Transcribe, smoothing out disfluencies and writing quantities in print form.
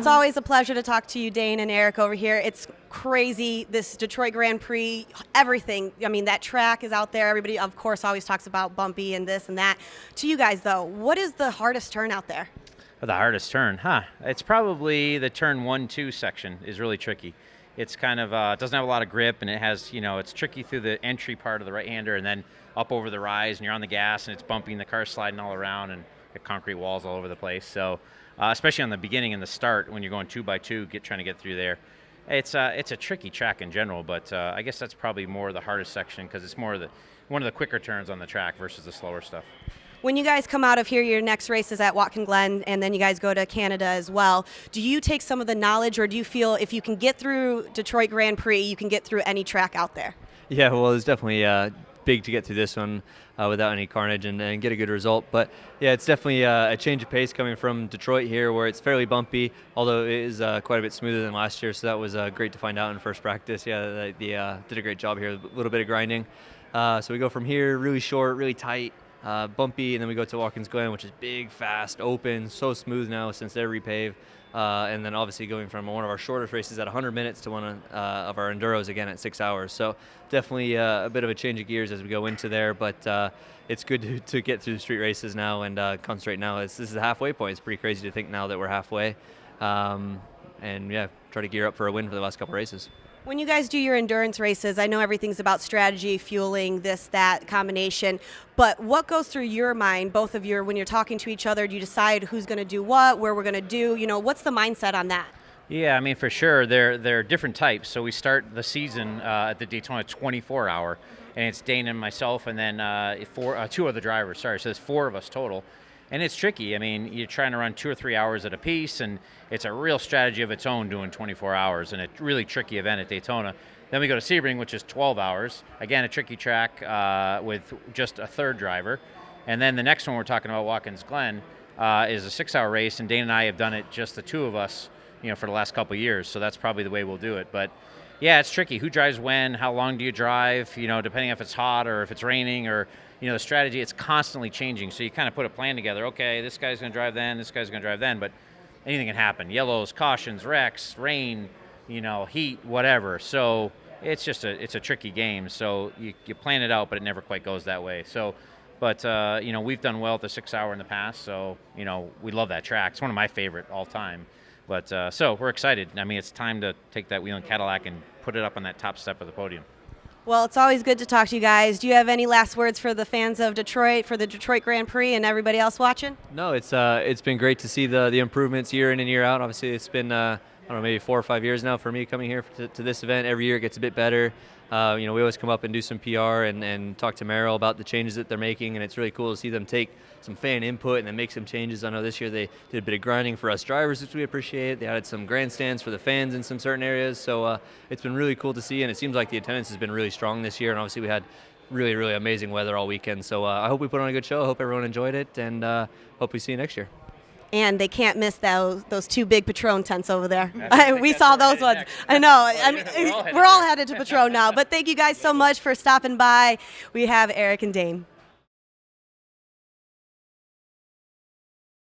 it's always a pleasure to talk to you, Dane and Eric over here. It's crazy, this Detroit Grand Prix, everything. I mean, that track is out there. Everybody, of course, always talks about bumpy and this and that. To you guys, though, what is the hardest turn out there? The hardest turn, It's probably the turn 1-2 section is really tricky. It's kind of doesn't have a lot of grip, and it has, it's tricky through the entry part of the right-hander, and then up over the rise, and you're on the gas, and it's bumpy, and the car's sliding all around, and the concrete walls all over the place. So, especially on the beginning and the start, when you're going 2x2, trying to get through there, it's a tricky track in general. But I guess that's probably more the hardest section because it's more one of the quicker turns on the track versus the slower stuff. When you guys come out of here, your next race is at Watkins Glen, and then you guys go to Canada as well. Do you take some of the knowledge, or do you feel if you can get through Detroit Grand Prix, you can get through any track out there? Yeah, well, it's definitely big to get through this one without any carnage and get a good result. But yeah, it's definitely a change of pace coming from Detroit here, where it's fairly bumpy, although it is quite a bit smoother than last year. So that was great to find out in first practice. Yeah, they did a great job here, a little bit of grinding. So we go from here, really short, really tight, bumpy, and then we go to Watkins Glen, which is big, fast, open, so smooth now since they're repaved. And then obviously going from one of our shortest races at 100 minutes to one of our enduros again at 6 hours. So definitely a bit of a change of gears as we go into there, but it's good to get through the street races now and concentrate now. This is the halfway point. It's pretty crazy to think now that we're halfway. And yeah, try to gear up for a win for the last couple races. When you guys do your endurance races, I know everything's about strategy, fueling, this, that combination, but what goes through your mind, both of you, when you're talking to each other? Do you decide who's going to do what, where we're going to do? What's the mindset on that? Yeah, I mean, for sure, they're different types. So we start the season at the Daytona 24-hour, and it's Dane and myself, and then two other drivers. So there's 4 of us total. And it's tricky. I mean, you're trying to run 2 or 3 hours at a piece, and it's a real strategy of its own doing 24 hours, and a really tricky event at Daytona. Then we go to Sebring, which is 12 hours. Again, a tricky track with just a third driver. And then the next one we're talking about, Watkins Glen, is a 6-hour race, and Dane and I have done it just the 2 of us, for the last couple of years. So that's probably the way we'll do it. But yeah, it's tricky. Who drives when? How long do you drive? Depending if it's hot or if it's raining or the strategy, it's constantly changing. So you kind of put a plan together. Okay, this guy's going to drive then, this guy's going to drive then, but anything can happen. Yellows, cautions, wrecks, rain, heat, whatever. So it's just it's a tricky game. So you plan it out, but it never quite goes that way. So, but we've done well at the 6-hour in the past. So we love that track. It's one of my favorite all time. But so we're excited. I mean, it's time to take that Whelen Cadillac and put it up on that top step of the podium. Well, it's always good to talk to you guys. Do you have any last words for the fans of Detroit, for the Detroit Grand Prix, and everybody else watching? No, it's been great to see the improvements year in and year out. Obviously, it's been maybe 4 or 5 years now for me coming here to this event. Every year it gets a bit better. We always come up and do some PR and talk to Merrill about the changes that they're making, and it's really cool to see them take some fan input and then make some changes. I know this year they did a bit of grinding for us drivers, which we appreciate. They added some grandstands for the fans in some certain areas, so it's been really cool to see, and it seems like the attendance has been really strong this year, and obviously we had really, really amazing weather all weekend. So I hope we put on a good show. I hope everyone enjoyed it, and hope we see you next year. And they can't miss those 2 big Patron tents over there. We saw those ones. Next. I know. I mean, we're all headed to Patron now. But thank you guys so much for stopping by. We have Eric and Dane.